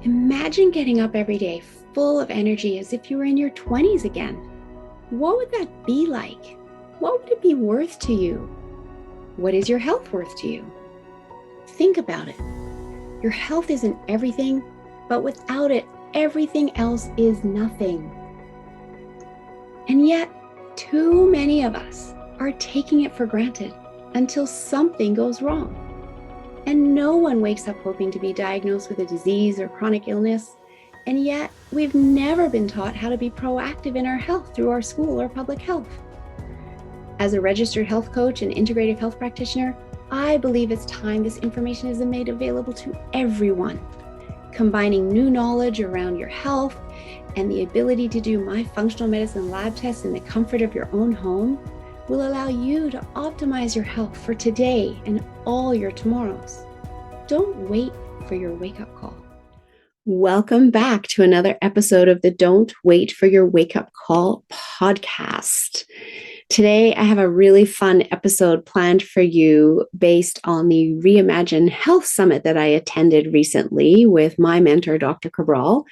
Imagine getting up every day full of energy as if you were in your 20s again. What would that be like? What would it be worth to you? What is your health worth to you? Think about it. Your health isn't everything, but without it, everything else is nothing. And yet, too many of us are taking it for granted until something goes wrong. And no one wakes up hoping to be diagnosed with a disease or chronic illness. And yet, we've never been taught how to be proactive in our health through our school or public health. As a registered health coach and integrative health practitioner, I believe it's time this information is made available to everyone. Combining new knowledge around your health and the ability to do my functional medicine lab tests in the comfort of your own home will allow you to optimize your health for today and all your tomorrows. Don't wait for your wake-up call. Welcome back to another episode of the Don't Wait for Your Wake-Up Call podcast. Today, I have a really fun episode planned for you based on the Reimagine Health Summit that I attended recently with my mentor, Dr. Cabral,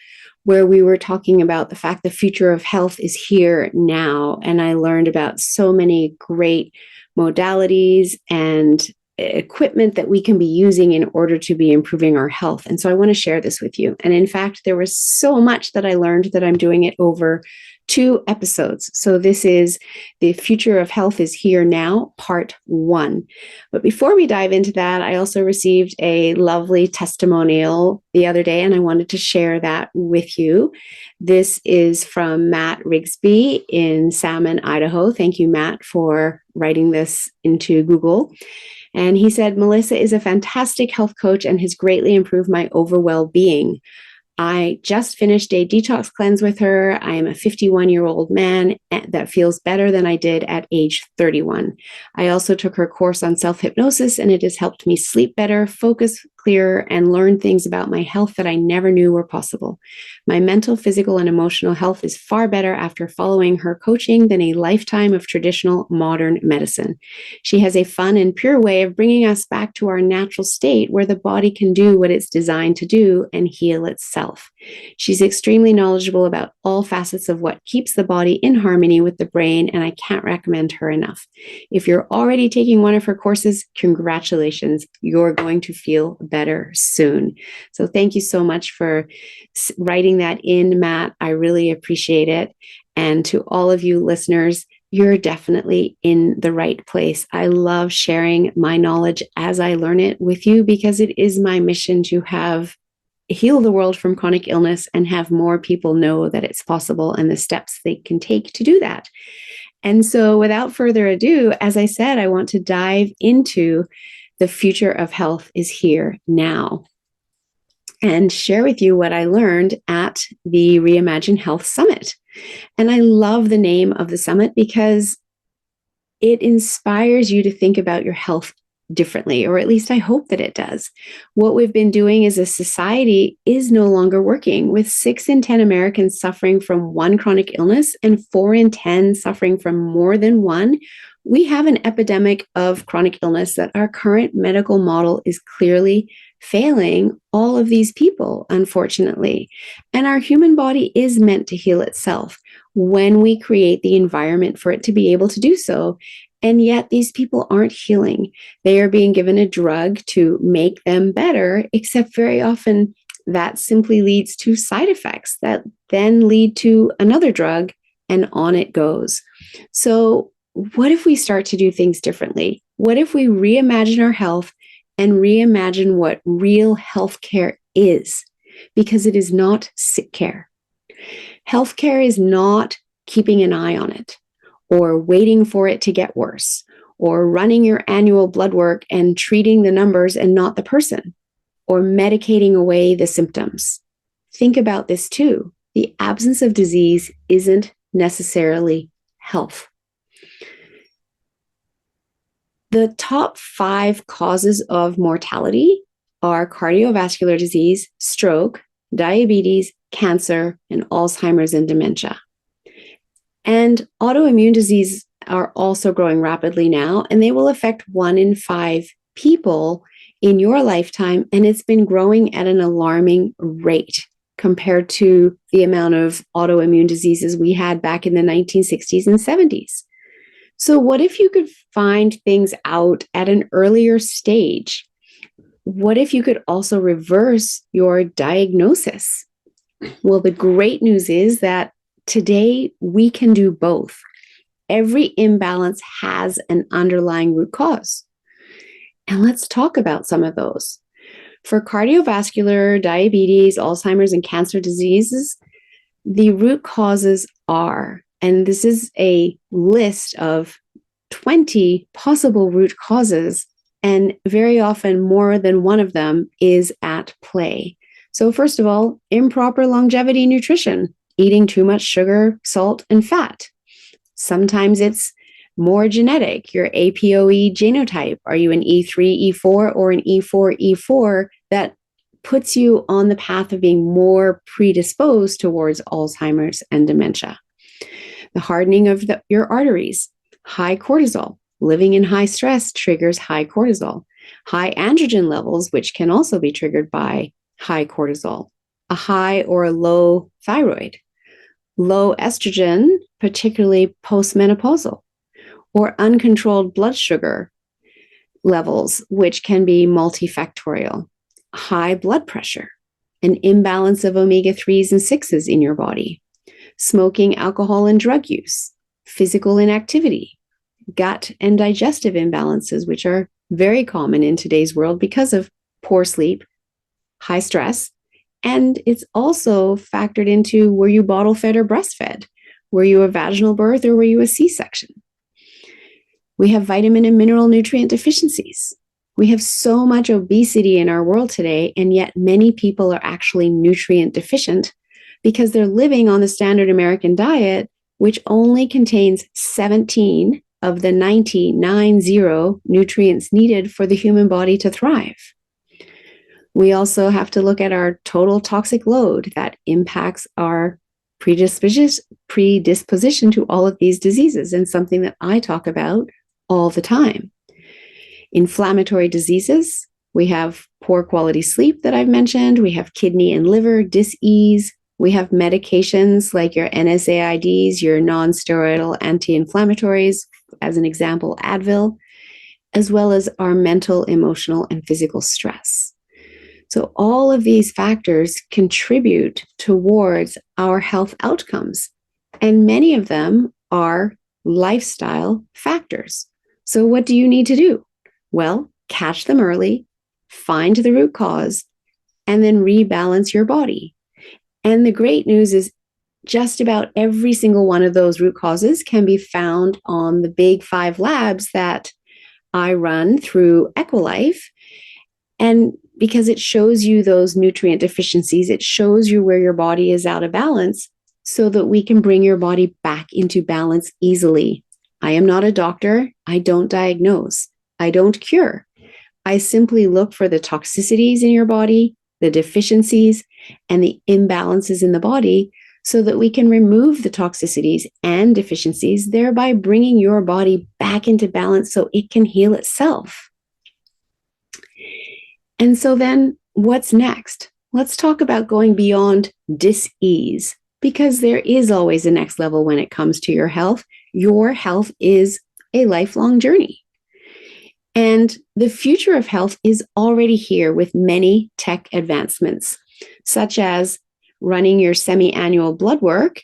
where we were talking about the fact the future of health is here now. And I learned about so many great modalities and equipment that we can be using in order to be improving our health. And so I want to share this with you. And in fact, there was so much that I learned that I'm doing it over 2 episodes. So this is The Future of Health is Here Now, Part 1. But before we dive into that, I also received a lovely testimonial the other day, and I wanted to share that with you. This is from Matt Rigsby in Salmon, Idaho. Thank you, Matt, for writing this into Google. And he said, Melissa is a fantastic health coach and has greatly improved my overall well-being. I just finished a detox cleanse with her. I am a 51-year-old man that feels better than I did at age 31. I also took her course on self-hypnosis, and it has helped me sleep better, focus clearer, and learn things about my health that I never knew were possible. My mental, physical, and emotional health is far better after following her coaching than a lifetime of traditional modern medicine. She has a fun and pure way of bringing us back to our natural state where the body can do what it's designed to do and heal itself. She's extremely knowledgeable about all facets of what keeps the body in harmony with the brain, and I can't recommend her enough. If you're already taking one of her courses, congratulations. You're going to feel better soon. So thank you so much for writing that in, Matt. I really appreciate it. And to all of you listeners, you're definitely in the right place. I love sharing my knowledge as I learn it with you because it is my mission to heal the world from chronic illness and have more people know that it's possible and the steps they can take to do that. And so without further ado, as I said, I want to dive into the future of health is here now and share with you what I learned at the Reimagine Health Summit. And I love the name of the summit because it inspires you to think about your health differently, or at least I hope that it does. What we've been doing as a society is no longer working, with 6 in 10 Americans suffering from one chronic illness and 4 in 10 suffering from more than one. We have an epidemic of chronic illness that our current medical model is clearly failing all of these people, unfortunately. And our human body is meant to heal itself when we create the environment for it to be able to do so. And yet these people aren't healing. They are being given a drug to make them better, except very often that simply leads to side effects that then lead to another drug, and on it goes. So what if we start to do things differently? What if we reimagine our health and reimagine what real healthcare is? Because it is not sick care. Healthcare is not keeping an eye on it, or waiting for it to get worse, or running your annual blood work and treating the numbers and not the person, or medicating away the symptoms. Think about this too. The absence of disease isn't necessarily health. The top 5 causes of mortality are cardiovascular disease, stroke, diabetes, cancer, and Alzheimer's and dementia. And autoimmune disease are also growing rapidly now, and they will affect 1 in 5 people in your lifetime, and it's been growing at an alarming rate compared to the amount of autoimmune diseases we had back in the 1960s and 70s. So what if you could find things out at an earlier stage? What if you could also reverse your diagnosis? Well, the great news is that today we can do both. Every imbalance has an underlying root cause. And let's talk about some of those. For cardiovascular, diabetes, Alzheimer's, and cancer diseases, the root causes are, and this is a list of 20 possible root causes, and very often more than one of them is at play. So first of all, improper longevity nutrition, eating too much sugar, salt, and fat. Sometimes it's more genetic, your APOE genotype. Are you an E3, E4, or an E4, E4 that puts you on the path of being more predisposed towards Alzheimer's and dementia? The hardening of your arteries, high cortisol. Living in high stress triggers high cortisol. High androgen levels, which can also be triggered by high cortisol. A high or a low thyroid. Low estrogen, particularly postmenopausal. Or uncontrolled blood sugar levels, which can be multifactorial. High blood pressure, an imbalance of omega-3s and 6s in your body. Smoking, alcohol, and drug use. Physical inactivity. Gut and digestive imbalances, which are very common in today's world because of poor sleep, high stress, and it's also factored into, were you bottle fed or breastfed? Were you a vaginal birth or were you a C-section? We have vitamin and mineral nutrient deficiencies. We have so much obesity in our world today, and yet many people are actually nutrient deficient because they're living on the standard American diet, which only contains 17 of the 90 nutrients needed for the human body to thrive. We also have to look at our total toxic load that impacts our predisposition to all of these diseases, and something that I talk about all the time. Inflammatory diseases, we have poor quality sleep that I've mentioned, we have kidney and liver dis-ease, we have medications like your NSAIDs, your non-steroidal anti-inflammatories, as an example, Advil, as well as our mental, emotional, and physical stress. So all of these factors contribute towards our health outcomes, and many of them are lifestyle factors. So what do you need to do? Well, catch them early, find the root cause, and then rebalance your body. And the great news is just about every single one of those root causes can be found on the big 5 labs that I run through Equilife. And because it shows you those nutrient deficiencies, it shows you where your body is out of balance so that we can bring your body back into balance easily. I am not a doctor. I don't diagnose. I don't cure. I simply look for the toxicities in your body, the deficiencies, and the imbalances in the body so that we can remove the toxicities and deficiencies, thereby bringing your body back into balance so it can heal itself. And so then what's next? Let's talk about going beyond dis-ease, because there is always a next level when it comes to your health. Your health is a lifelong journey. And the future of health is already here with many tech advancements, such as running your semi-annual blood work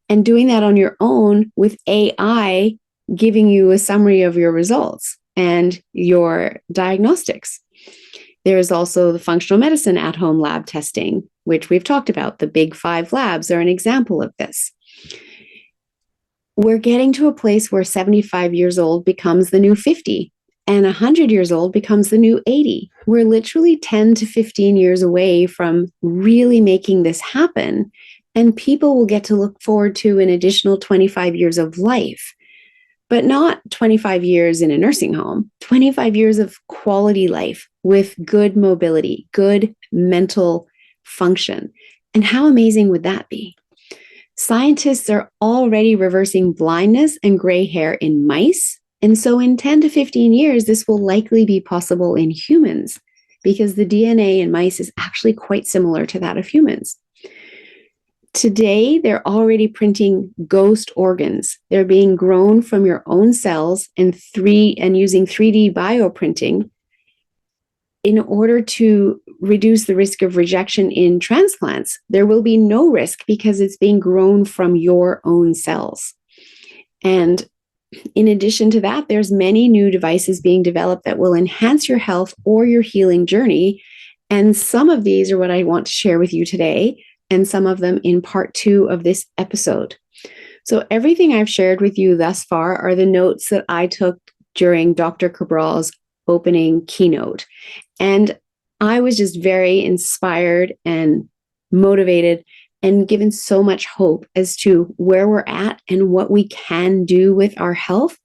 and doing that on your own with AI giving you a summary of your results and your diagnostics. There is also the functional medicine at-home lab testing, which we've talked about. The big 5 labs are an example of this. We're getting to a place where 75 years old becomes the new 50, and 100 years old becomes the new 80. We're literally 10 to 15 years away from really making this happen, and people will get to look forward to an additional 25 years of life. But not 25 years in a nursing home, 25 years of quality life with good mobility, good mental function. And how amazing would that be? Scientists are already reversing blindness and gray hair in mice. And so in 10 to 15 years, this will likely be possible in humans. because the DNA in mice is actually quite similar to that of humans. Today, they're already printing ghost organs. They're being grown from your own cells and using 3D bioprinting in order to reduce the risk of rejection in transplants. There will be no risk because it's being grown from your own cells. And in addition to that, there's many new devices being developed that will enhance your health or your healing journey. And some of these are what I want to share with you today, and some of them in part 2 of this episode. So everything I've shared with you thus far are the notes that I took during Dr. Cabral's opening keynote. And I was just very inspired and motivated and given so much hope as to where we're at and what we can do with our health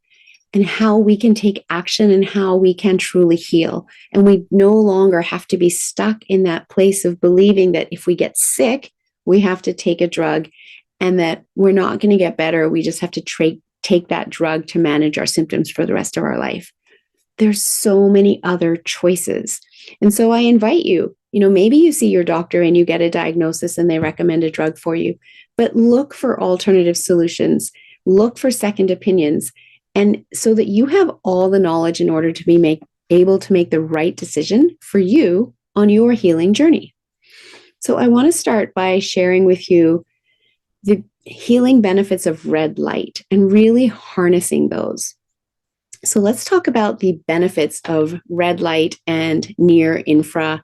and how we can take action and how we can truly heal. And we no longer have to be stuck in that place of believing that if we get sick, we have to take a drug and that we're not going to get better. We just have to take that drug to manage our symptoms for the rest of our life. There's so many other choices. And so I invite you, maybe you see your doctor and you get a diagnosis and they recommend a drug for you, but look for alternative solutions, look for second opinions, and so that you have all the knowledge in order to be able to make the right decision for you on your healing journey. So I want to start by sharing with you the healing benefits of red light and really harnessing those. So let's talk about the benefits of red light and near infrared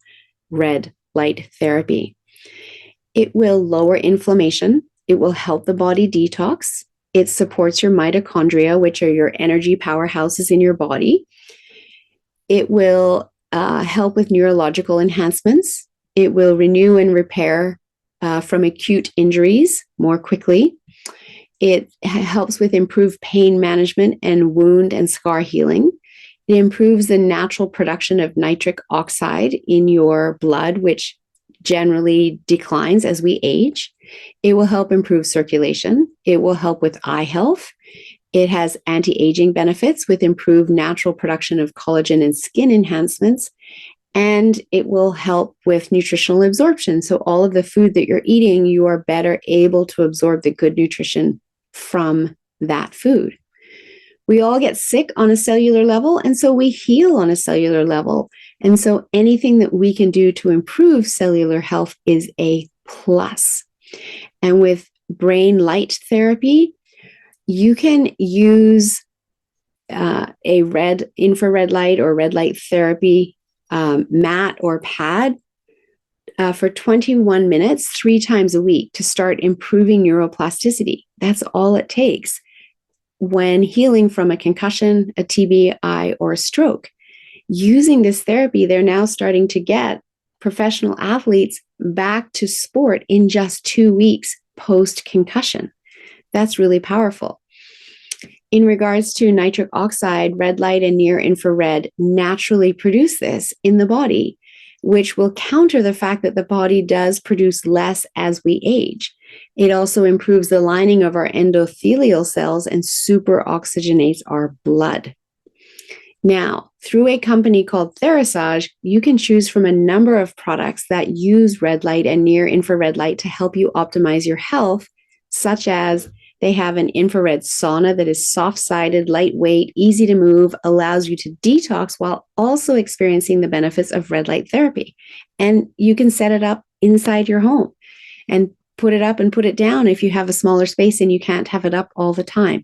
light therapy. It will lower inflammation. It will help the body detox. It supports your mitochondria, which are your energy powerhouses in your body. It will help with neurological enhancements. It will renew and repair from acute injuries more quickly. It helps with improved pain management and wound and scar healing. It improves the natural production of nitric oxide in your blood, which generally declines as we age. It will help improve circulation. It will help with eye health. It has anti-aging benefits with improved natural production of collagen and skin enhancements. And it will help with nutritional absorption. So all of the food that you're eating, you are better able to absorb the good nutrition from that food. We all get sick on a cellular level, and so we heal on a cellular level. And so anything that we can do to improve cellular health is a plus. And with brain light therapy, you can use a infrared light or red light therapy mat or pad for 21 minutes, 3 times a week to start improving neuroplasticity. That's all it takes when healing from a concussion, a TBI, or a stroke. Using this therapy, they're now starting to get professional athletes back to sport in just 2 weeks post-concussion. That's really powerful. In regards to nitric oxide, red light and near infrared naturally produce this in the body, which will counter the fact that the body does produce less as we age. It also improves the lining of our endothelial cells and superoxygenates our blood. Now, through a company called Therasage, you can choose from a number of products that use red light and near infrared light to help you optimize your health, such as they have an infrared sauna that is soft-sided, lightweight, easy to move, allows you to detox while also experiencing the benefits of red light therapy. And you can set it up inside your home and put it up and put it down if you have a smaller space and you can't have it up all the time.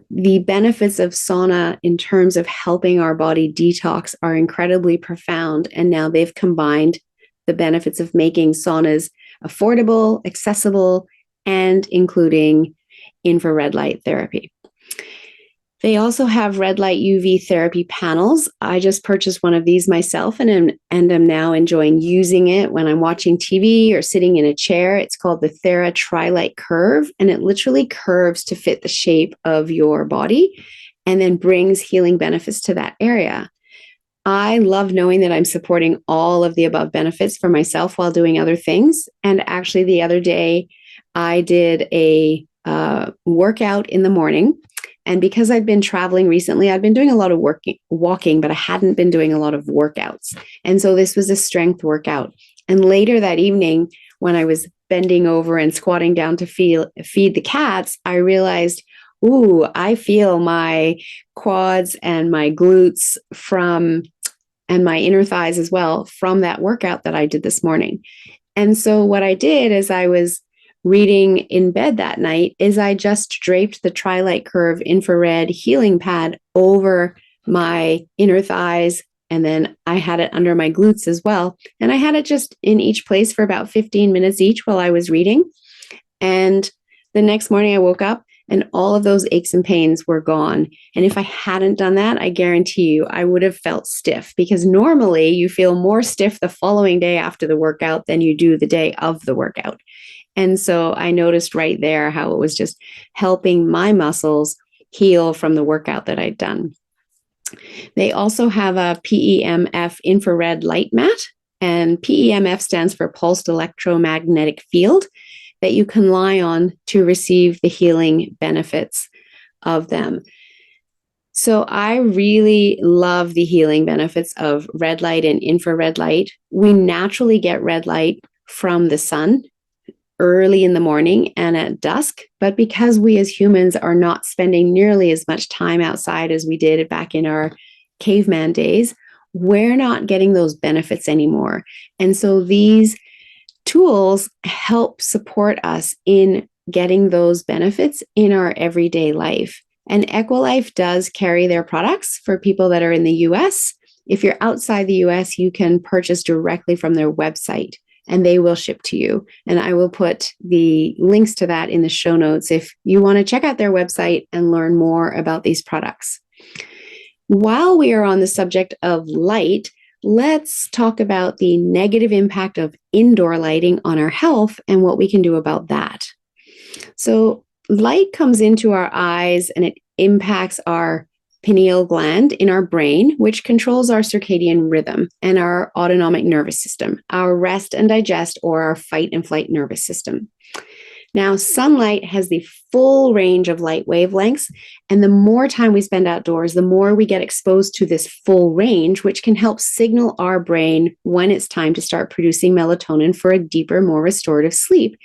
The benefits of sauna in terms of helping our body detox are incredibly profound. And now they've combined the benefits of making saunas affordable, accessible, and including infrared light therapy. They also have red light UV therapy panels. I just purchased one of these myself and am now enjoying using it when I'm watching TV or sitting in a chair. It's called the Thera Tri-Light Curve, and it literally curves to fit the shape of your body and then brings healing benefits to that area. I love knowing that I'm supporting all of the above benefits for myself while doing other things. And actually the other day, I did a workout in the morning, And because I'd been traveling recently, I'd been doing a lot of walking, but I hadn't been doing a lot of workouts. And so this was a strength workout. And later that evening, when I was bending over and squatting down to feed the cats, I realized, ooh, I feel my quads and my glutes and my inner thighs as well from that workout that I did this morning. And so what I did as I was reading in bed that night is I just draped the Tri-Light Curve infrared healing pad over my inner thighs, and then I had it under my glutes as well. And I had it just in each place for about 15 minutes each while I was reading. And the next morning I woke up and all of those aches and pains were gone. And if I hadn't done that, I guarantee you I would have felt stiff, because normally you feel more stiff the following day after the workout than you do the day of the workout. And so I noticed right there how it was just helping my muscles heal from the workout that I'd done. They also have a PEMF infrared light mat, and PEMF stands for pulsed electromagnetic field, that you can lie on to receive the healing benefits of them. So I really love the healing benefits of red light and infrared light. We naturally get red light from the sun early in the morning and at dusk, but because we as humans are not spending nearly as much time outside as we did back in our caveman days, we're not getting those benefits anymore. And so these tools help support us in getting those benefits in our everyday life. And Equilife does carry their products for people that are in the US. If you're outside the US, you can purchase directly from their website, and they will ship to you. And I will put the links to that in the show notes if you want to check out their website and learn more about these products. While we are on the subject of light, let's talk about the negative impact of indoor lighting on our health and what we can do about that. So light comes into our eyes and it impacts our pineal gland in our brain, which controls our circadian rhythm and our autonomic nervous system, our rest and digest, or our fight and flight nervous system. Now, sunlight has the full range of light wavelengths, and the more time we spend outdoors, the more we get exposed to this full range, which can help signal our brain when it's time to start producing melatonin for a deeper, more restorative sleep,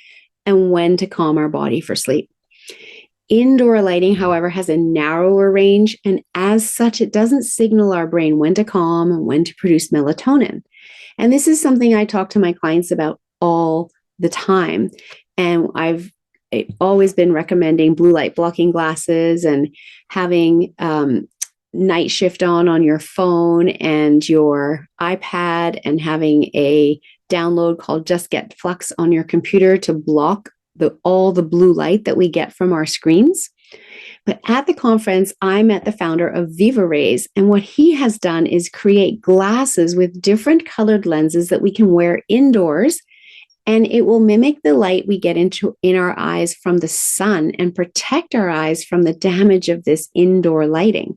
and when to calm our body for sleep. Indoor lighting, however, has a narrower range, and as such, it doesn't signal our brain when to calm and when to produce melatonin. And this is something I talk to my clients about all the time. And I've always been recommending blue light blocking glasses and having night shift on your phone and your iPad, and having a download called Just Get Flux on your computer to block all the blue light that we get from our screens. But at the conference, I met the founder of Viva Rays, and what he has done is create glasses with different colored lenses that we can wear indoors, and it will mimic the light we get in our eyes from the sun and protect our eyes from the damage of this indoor lighting.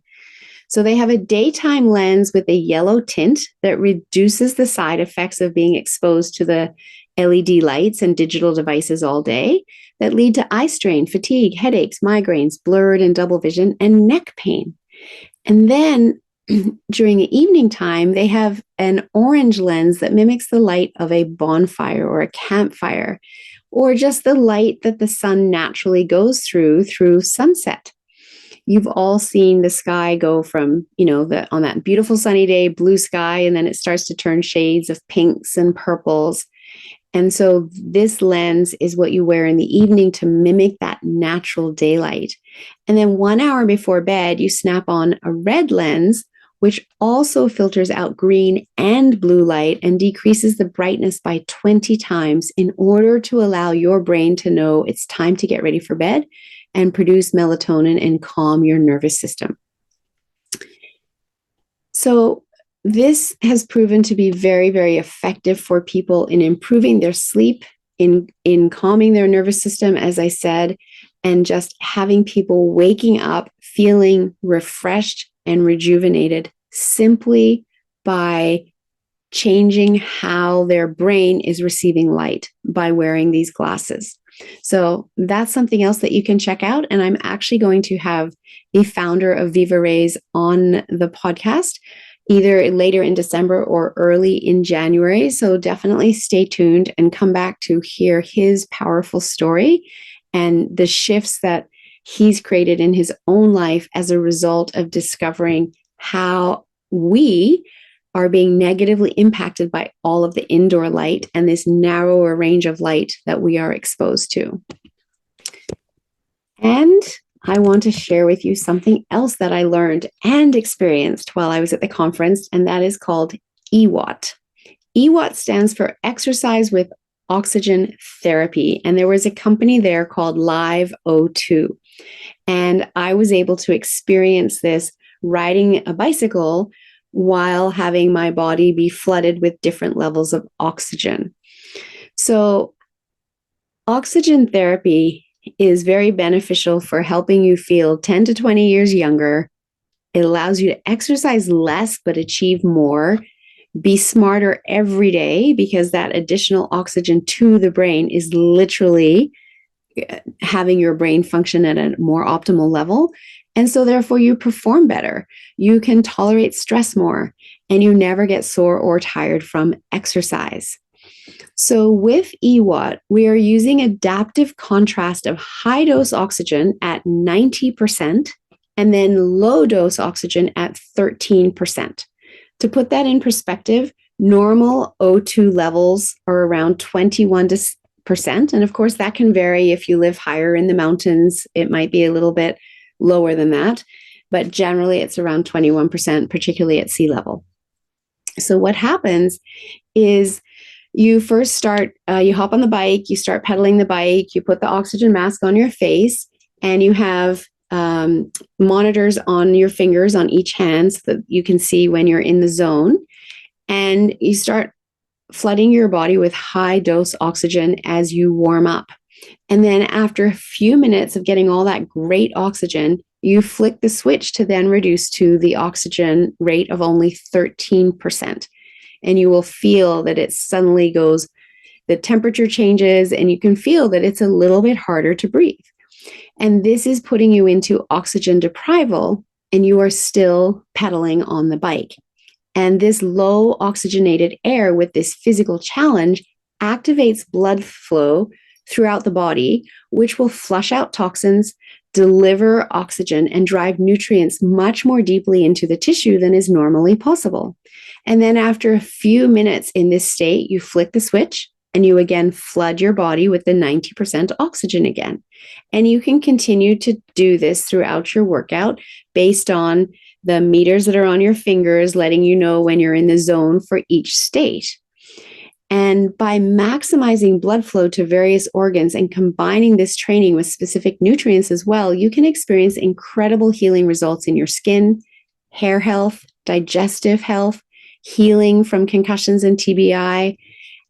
So they have a daytime lens with a yellow tint that reduces the side effects of being exposed to the LED lights and digital devices all day that lead to eye strain, fatigue, headaches, migraines, blurred and double vision, and neck pain. And then during the evening time, they have an orange lens that mimics the light of a bonfire or a campfire, or just the light that the sun naturally goes through sunset. You've all seen the sky go from, on that beautiful sunny day, blue sky, and then it starts to turn shades of pinks and purples. And so this lens is what you wear in the evening to mimic that natural daylight. And then 1 hour before bed, you snap on a red lens, which also filters out green and blue light and decreases the brightness by 20 times in order to allow your brain to know it's time to get ready for bed and produce melatonin and calm your nervous system. So this has proven to be very, very effective for people in improving their sleep, in calming their nervous system, as I said, and just having people waking up feeling refreshed and rejuvenated simply by changing how their brain is receiving light by wearing these glasses. So that's something else that you can check out. And I'm actually going to have the founder of Viva Rays on the podcast, either later in December or early in January. So definitely stay tuned and come back to hear his powerful story and the shifts that he's created in his own life as a result of discovering how we are being negatively impacted by all of the indoor light and this narrower range of light that we are exposed to. And I want to share with you something else that I learned and experienced while I was at the conference, and that is called EWOT. EWOT stands for Exercise with Oxygen Therapy, and there was a company there called Live O2. And I was able to experience this riding a bicycle while having my body be flooded with different levels of oxygen. So oxygen therapy is very beneficial for helping you feel 10 to 20 years younger. It allows you to exercise less but achieve more, be smarter every day, because that additional oxygen to the brain is literally having your brain function at a more optimal level. And so therefore you perform better. You can tolerate stress more, and you never get sore or tired from exercise. So with EWOT, we are using adaptive contrast of high dose oxygen at 90% and then low dose oxygen at 13%. To put that in perspective, normal O2 levels are around 21%. And of course, that can vary if you live higher in the mountains. It might be a little bit lower than that, but generally it's around 21%, particularly at sea level. So what happens is you first start, you hop on the bike, you start pedaling the bike, you put the oxygen mask on your face, and you have monitors on your fingers on each hand so that you can see when you're in the zone. And you start flooding your body with high dose oxygen as you warm up. And then after a few minutes of getting all that great oxygen, you flick the switch to then reduce to the oxygen rate of only 13%. And you will feel that it suddenly goes, the temperature changes, and you can feel that it's a little bit harder to breathe. And this is putting you into oxygen deprival, and you are still pedaling on the bike. And this low oxygenated air with this physical challenge activates blood flow throughout the body, which will flush out toxins, deliver oxygen, and drive nutrients much more deeply into the tissue than is normally possible. And then after a few minutes in this state, you flick the switch and you again flood your body with the 90% oxygen again. And you can continue to do this throughout your workout based on the meters that are on your fingers, letting you know when you're in the zone for each state. And by maximizing blood flow to various organs and combining this training with specific nutrients as well, you can experience incredible healing results in your skin, hair health, digestive health, healing from concussions and TBI,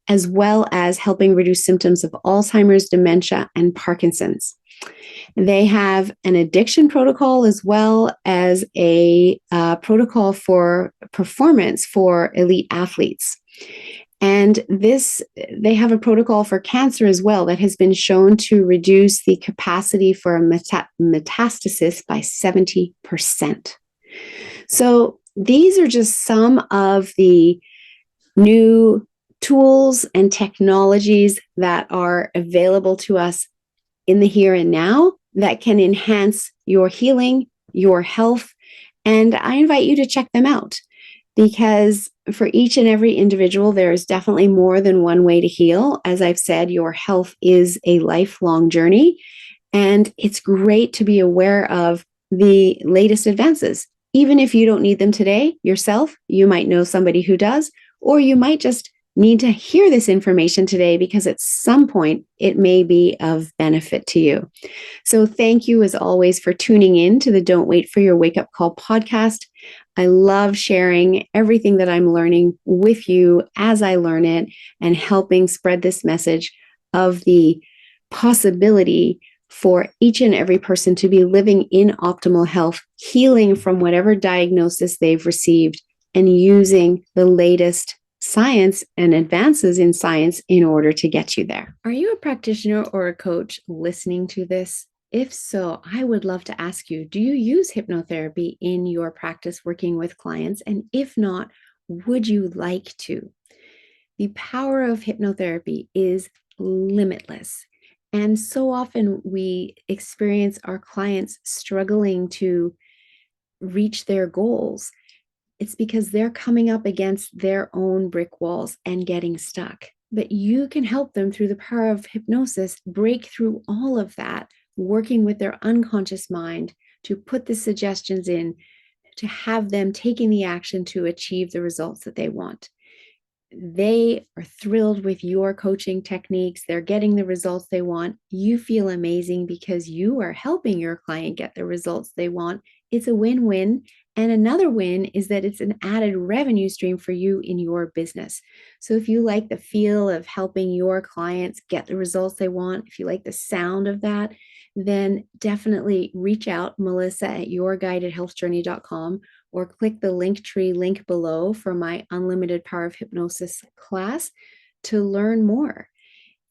as well as helping reduce symptoms of Alzheimer's, dementia, and Parkinson's. They have an addiction protocol as well as a protocol for performance for elite athletes. And they have a protocol for cancer as well that has been shown to reduce the capacity for metastasis by 70%. So these are just some of the new tools and technologies that are available to us in the here and now that can enhance your healing, your health. And I invite you to check them out, because for each and every individual, there is definitely more than one way to heal. As I've said, your health is a lifelong journey, and it's great to be aware of the latest advances. Even if you don't need them today yourself, you might know somebody who does, or you might just need to hear this information today because at some point it may be of benefit to you. So thank you as always for tuning in to the Don't Wait for Your Wake Up Call podcast. I love sharing everything that I'm learning with you as I learn it and helping spread this message of the possibility for each and every person to be living in optimal health, healing from whatever diagnosis they've received, and using the latest science and advances in science in order to get you there. Are you a practitioner or a coach listening to this? If so, I would love to ask you, do you use hypnotherapy in your practice working with clients? And if not, would you like to? The power of hypnotherapy is limitless. And so often we experience our clients struggling to reach their goals. It's because they're coming up against their own brick walls and getting stuck. But you can help them through the power of hypnosis break through all of that, working with their unconscious mind to put the suggestions in, to have them taking the action to achieve the results that they want. They are thrilled with your coaching techniques. They're getting the results they want. You feel amazing because you are helping your client get the results they want. It's a win-win. And another win is that it's an added revenue stream for you in your business. So if you like the feel of helping your clients get the results they want, if you like the sound of that, then definitely reach out, Melissa at yourguidedhealthjourney.com, or click the Linktree link below for my Unlimited Power of Hypnosis class to learn more.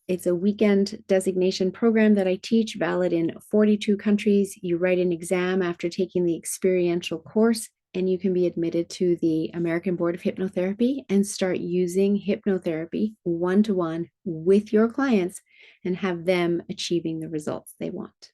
It's a weekend designation program that I teach, valid in 42 countries. You write an exam after taking the experiential course, and you can be admitted to the American Board of Hypnotherapy and start using hypnotherapy one-to-one with your clients and have them achieving the results they want.